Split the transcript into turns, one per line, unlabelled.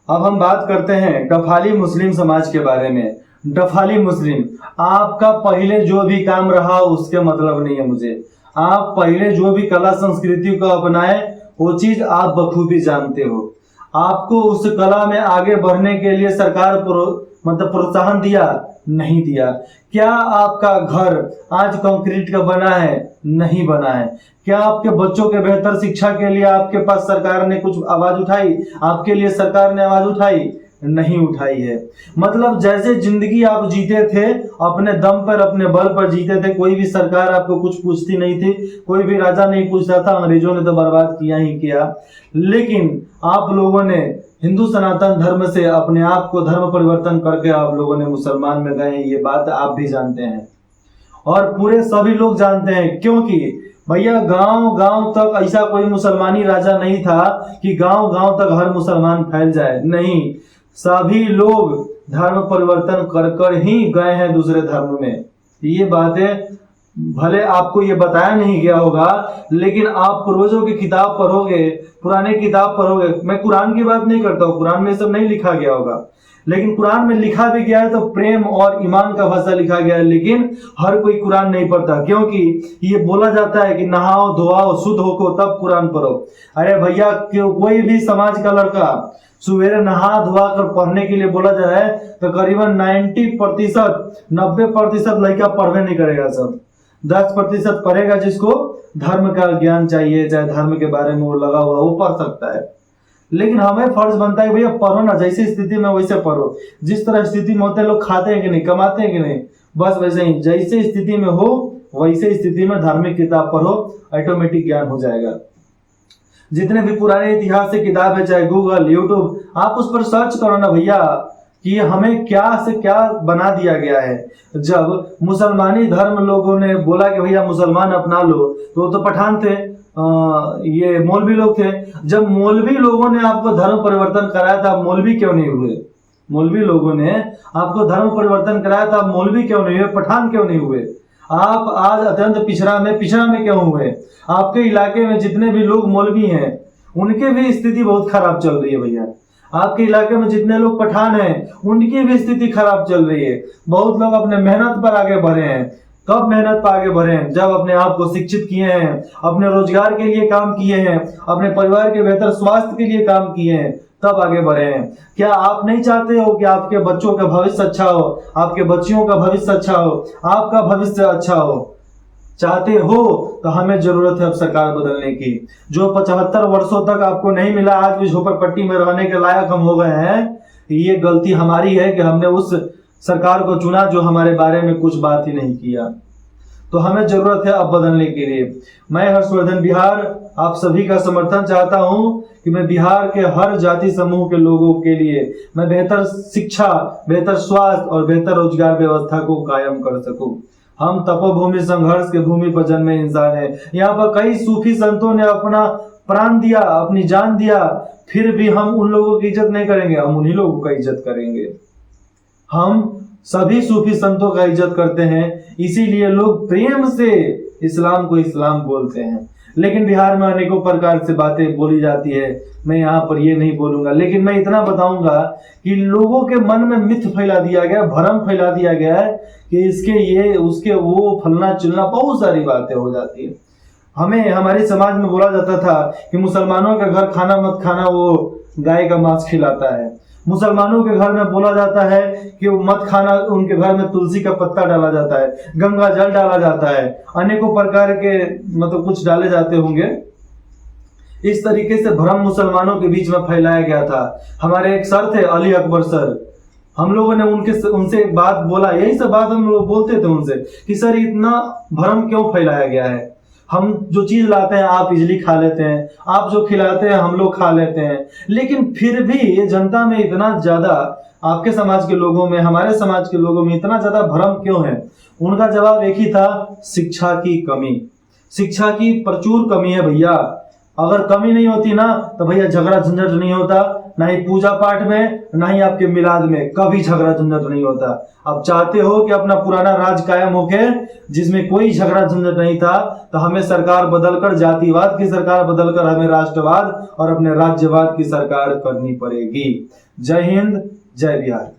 अब हम बात करते हैं डफाली मुस्लिम समाज के बारे में। डफाली मुस्लिम, आपका पहले जो भी काम रहा उसके मतलब नहीं है मुझे। आप पहले जो भी कला संस्कृति को अपनाए वो चीज आप बखूबी जानते हो। आपको उस कला में आगे बढ़ने के लिए सरकार मतलब प्रोत्साहन दिया? नहीं दिया। क्या आपका घर आज कंक्रीट का बना है? नहीं बना है। क्या आपके बच्चों के बेहतर शिक्षा के लिए आपके पास सरकार ने कुछ आवाज उठाई? आपके लिए सरकार ने आवाज उठाई? नहीं उठाई है। मतलब जैसे जिंदगी आप जीते थे अपने दम पर, अपने बल पर जीते थे, कोई भी सरकार आपको कुछ पूछती नहीं थी, कोई भी राजा नहीं पूछता था। अंग्रेजों ने तो बर्बाद किया ही किया। लेकिन आप लोगों ने हिंदू सनातन धर्म से अपने आप को धर्म परिवर्तन करके आप लोगों ने मुसलमान में गए, ये बात आप भी जानते हैं और पूरे सभी लोग जानते हैं। क्योंकि भैया गांव गांव तक ऐसा कोई मुसलमानी राजा नहीं था कि गांव गांव तक हर मुसलमान फैल जाए। नहीं, सभी लोग धर्म परिवर्तन कर कर ही गए हैं दूसरे धर्म में। ये बातें भले आपको ये बताया नहीं गया होगा, लेकिन आप पूर्वजों की किताब पढ़ोगे, पुराने किताब पढ़ोगे। मैं कुरान की बात नहीं करता हूँ, कुरान में सब नहीं लिखा गया होगा, लेकिन कुरान में लिखा भी गया है तो प्रेम और ईमान का भाषा लिखा गया है। लेकिन हर कोई कुरान नहीं पढ़ता, क्योंकि ये बोला जाता है कि नहाओ धोआओ शुद्ध होको तब कुरान पढ़ो। अरे भैया, कोई भी समाज का लड़का सवेरे नहा धोआ कर पढ़ने के लिए बोला जाए तो करीबन 90% लड़का पढ़वे नहीं करेगा। सब 10% पढ़ेगा जिसको धर्म का ज्ञान चाहिए, चाहे धर्म के बारे में वो लगा हुआ वो पढ़ सकता है। लेकिन हमें फर्ज बनता है भैया पढ़ो ना, जैसी स्थिति में वैसे पढ़ो। जिस तरह स्थिति में होते लोग खाते हैं कि नहीं, कमाते हैं कि नहीं, बस वैसे ही जैसे स्थिति में हो वैसे स्थिति में धार्मिक किताब पढ़ो, ऑटोमेटिक ज्ञान हो जाएगा। जितने भी पुराने इतिहास से किताब है, चाहे गूगल यूट्यूब, आप उस पर सर्च करो ना भैया कि हमें क्या से क्या बना दिया गया है। जब मुसलमानी धर्म लोगों ने बोला कि भैया मुसलमान अपना लो, तो वो तो पठान थे, ये मौलवी लोग थे। जब मौलवी लोगों ने आपको धर्म परिवर्तन कराया था, मौलवी क्यों नहीं हुए? मौलवी लोगों ने आपको धर्म परिवर्तन कराया था, मौलवी क्यों नहीं हुए? पठान क्यों नहीं हुए? आप आज अत्यंत पिछड़ा में क्यों हुए? आपके इलाके में जितने भी लोग मौलवी हैं उनके भी स्थिति बहुत खराब चल रही है भैया। आपके इलाके में जितने लोग पठान हैं उनकी भी स्थिति खराब चल रही है। बहुत लोग अपने मेहनत पर आगे बढ़े हैं। कब मेहनत पर आगे बढ़े हैं? जब अपने आप को शिक्षित किए हैं, अपने रोजगार के लिए काम किए हैं, अपने परिवार के बेहतर स्वास्थ्य के लिए काम किए हैं, तब आगे बढ़े हैं। क्या आप नहीं चाहते हो कि आपके बच्चों का भविष्य अच्छा हो, आपके बच्चियों का भविष्य अच्छा हो, आपका भविष्य अच्छा हो? चाहते हो तो हमें जरूरत है अब सरकार बदलने की। जो 75 वर्षों तक आपको नहीं मिला, आज भी झोपड़पट्टी में रहने के लायक हम हो गए हैं, ये गलती हमारी है कि हमने उस सरकार को चुना जो हमारे बारे में कुछ बात ही नहीं किया। तो हमें जरूरत है अब बदलने के लिए। मैं हर्षवर्धन बिहार आप सभी का समर्थन चाहता हूं कि मैं बिहार के हर जाति समूह के लोगों के लिए मैं बेहतर शिक्षा, बेहतर स्वास्थ्य और बेहतर रोजगार व्यवस्था को कायम कर सकूं। हम तपोभूमि संघर्ष के भूमि पर जन्मे इंसान हैं। यहाँ पर कई सूफी संतों ने अपना प्राण दिया, अपनी जान दिया, फिर भी हम उन लोगों की इज्जत नहीं करेंगे, हम उन्हीं लोगों का इज्जत करेंगे। हम सभी सूफी संतों का इज्जत करते हैं, इसीलिए लोग प्रेम से इस्लाम को इस्लाम बोलते हैं। लेकिन बिहार में अनेकों प्रकार से बातें बोली जाती है, मैं यहाँ पर ये नहीं बोलूंगा। लेकिन मैं इतना बताऊंगा कि लोगों के मन में मिथ फैला दिया गया, भ्रम फैला दिया गया है कि इसके ये उसके वो फलना चिलना बहुत सारी बातें हो जाती है। हमें हमारे समाज में बोला जाता था कि मुसलमानों के घर खाना मत खाना, वो गाय का मांस खिलाता है। मुसलमानों के घर में बोला जाता है कि मत खाना, उनके घर में तुलसी का पत्ता डाला जाता है, गंगा जल डाला जाता है, अनेकों प्रकार के मतलब कुछ डाले जाते होंगे। इस तरीके से भ्रम मुसलमानों के बीच में फैलाया गया था। हमारे एक सर थे अली अकबर सर, हम लोगों ने उनसे एक बात बोला, यही सब बात हम लोग बोलते थे उनसे कि सर इतना भ्रम क्यों फैलाया गया है? हम जो चीज लाते हैं आप इजली खा लेते हैं, आप जो खिलाते हैं हम लोग खा लेते हैं, लेकिन फिर भी ये जनता में इतना ज्यादा, आपके समाज के लोगों में, हमारे समाज के लोगों में इतना ज्यादा भ्रम क्यों है? उनका जवाब एक ही था, शिक्षा की कमी। शिक्षा की प्रचुर कमी है भैया। अगर कमी नहीं होती ना तो भैया झगड़ा झंझट नहीं होता, ना ही पूजा पाठ में, ना ही आपके मिलाद में कभी झगड़ा झंझट नहीं होता। आप चाहते हो कि अपना पुराना राज कायम होके जिसमें कोई झगड़ा झंझट नहीं था, तो हमें सरकार बदलकर, जातिवाद की सरकार बदलकर हमें राष्ट्रवाद और अपने राज्यवाद की सरकार करनी पड़ेगी। जय हिंद, जय बिहार।